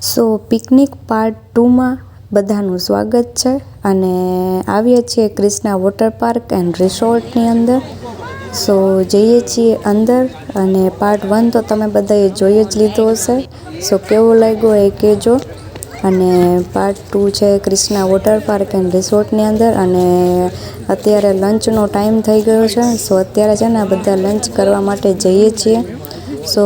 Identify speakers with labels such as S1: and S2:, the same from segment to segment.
S1: સો picnic part 2માં બધાનું સ્વાગત છે અને આવીએ છીએ ક્રિષ્ના વોટર પાર્ક એન્ડ રિસોર્ટની અંદર. સો જઈએ છીએ અંદર અને પાર્ટ 1 તો તમે બધાએ જોઈ જ લીધો હશે. સો કેવો લાગ્યો એ કહેજો. અને પાર્ટ 2 છે ક્રિષ્ના વોટર પાર્ક એન્ડ રિસોર્ટની અંદર અને અત્યારે લંચનો ટાઈમ થઈ ગયો છે. સો અત્યારે છે ને બધા લંચ કરવા માટે જઈએ છીએ. સો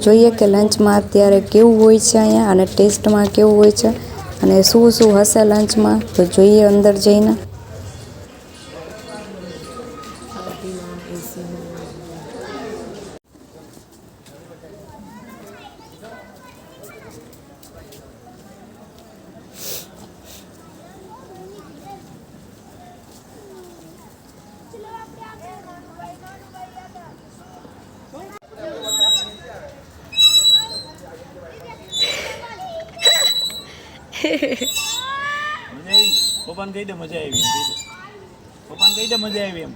S1: જોઈએ કે લંચમાં અત્યારે કેવું હોય છે અહીંયા અને ટેસ્ટમાં કેવું હોય છે અને શું શું હશે લંચમાં, તો જોઈએ અંદર જઈને.
S2: પપ્પાને કહી દે મજા આવી એમ. પપ્પાને કહી દે મજા આવી એમ.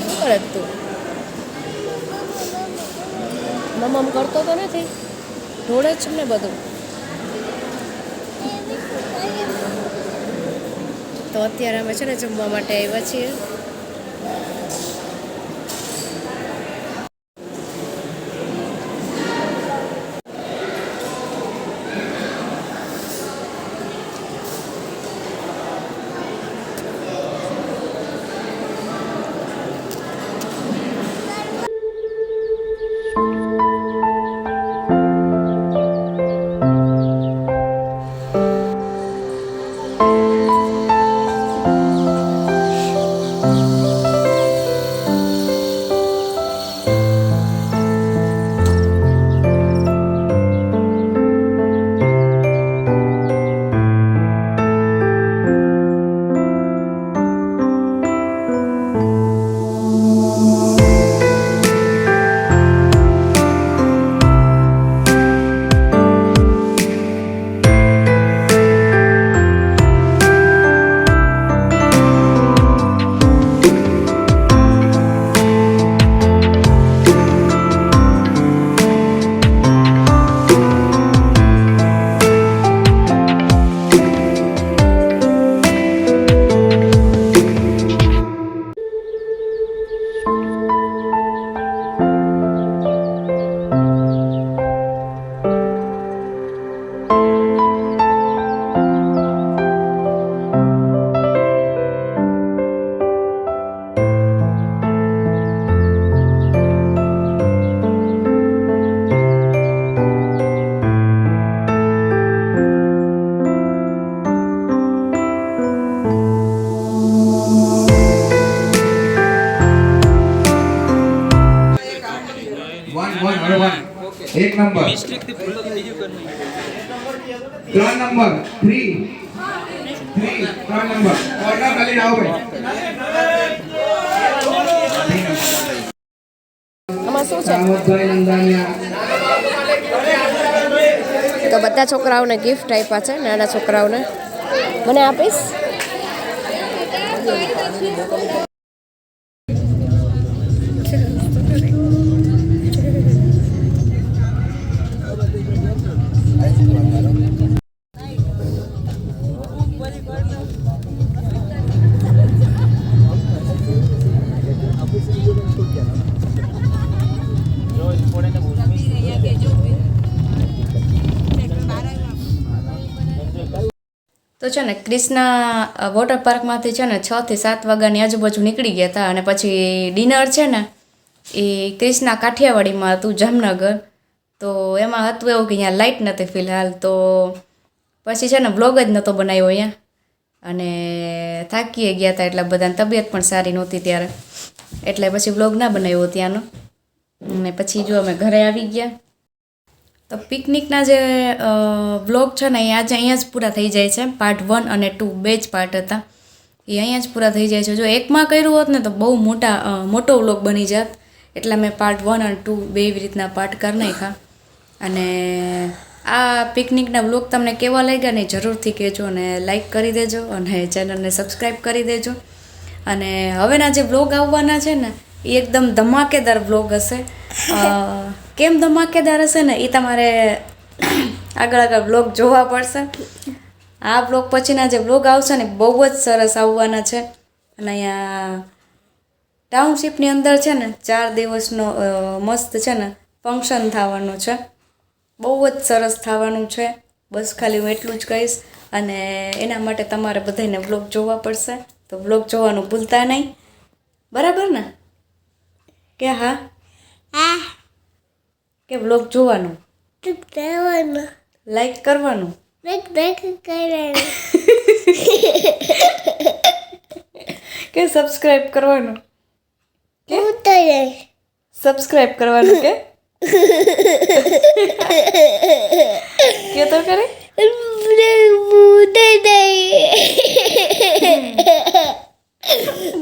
S3: શું કરે તું? મમ્મ કરતો તો નથી, ઢોળે જ ને બધું. તો અત્યારે અમે છે ને જમવા માટે આવ્યા છીએ.
S4: एक नंबर 3 नंबर 3 नंबर ऑर्डर खाली आओ भाई.
S3: આમાં શું છે? તો બધા છોકરાઓને ગિફ્ટ આપ્યા છે, નાના છોકરાઓને. મને આપીશ?
S1: તો છે ને ક્રિષ્ના વોટર પાર્કમાંથી છે ને 6 થી 7 વાગ્યાની આજુબાજુ નીકળી ગયા હતા અને પછી ડિનર છે ને એ ક્રિષ્ના કાઠિયાવાડીમાં હતું, જામનગર. તો એમાં હતું એવું કે અહીંયા લાઇટ નથી ફિલહાલ, તો પછી છે ને વ્લોગ જ નહોતો બનાવ્યો અહીંયા અને થાકીએ ગયા હતા એટલે બધાની તબિયત પણ સારી નહોતી ત્યારે, એટલે પછી વ્લોગ ના બનાવ્યો ત્યાંનો. અને પછી જો અમે ઘરે આવી ગયા. તો પિકનિકના જે વ્લોગ છે ને એ આજે અહીંયા જ પૂરા થઈ જાય છે. પાર્ટ 1 અને 2 બે જ પાર્ટ હતા, એ અહીંયા જ પૂરા થઈ જાય છે. જો એકમાં કર્યું હોત ને તો બહુ મોટો વ્લોગ બની જાત, એટલે મેં પાર્ટ 1 અને 2 બે એવી રીતના પાર્ટ કરી નાખ્યા. અને આ પિકનિકના વ્લોગ તમને કેવા લાગ્યા ને જરૂરથી કહેજો અને લાઈક કરી દેજો અને ચેનલને સબસ્ક્રાઈબ કરી દેજો. અને હવેના જે વ્લોગ આવવાના છે ને એ એકદમ ધમાકેદાર વ્લોગ હશે. કેમ ધમાકેદાર હશે ને એ તમારે આગળ વ્લોગ જોવા પડશે. આ વ્લોગ પછીના જે વ્લોગ આવશે ને બહુ જ સરસ આવવાના છે. અને અહીંયા ટાઉનશીપની અંદર છે ને 4 દિવસનો મસ્ત છે ને ફંક્શન થવાનું છે. બહુ જ સરસ થવાનું છે. બસ ખાલી હું એટલું જ કહીશ. અને એના માટે તમારે બધાને વ્લોગ જોવા પડશે. તો વ્લોગ જોવાનું ભૂલતા નહીં. બરાબર ને? કે હા કે વ્લોગ જોવાનું, લાઈક કરવાનું, કે સબસ્ક્રાઇબ કરવાનું, કે સબસ્ક્રાઇબ કરવાનું, કે તો કરે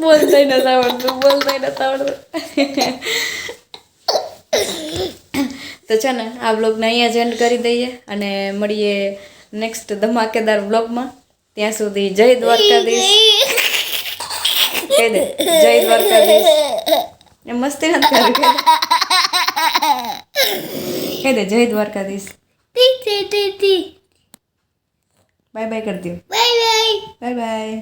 S1: બોલતાય નથી આવડતું. તો છે ને આ વ્લોગને અહીંયા જ એન્ડ કરી દઈએ અને મળીએ નેક્સ્ટ ધમાકેદાર વ્લોગમાં. ત્યાં સુધી જય દ્વારકાધીશ. કહી દે જય દ્વારકાધીશ. એ મસ્તી નથી કરી. કહી દે જય દ્વારકાધીશ. બાય બાય કરી દો. Bye bye.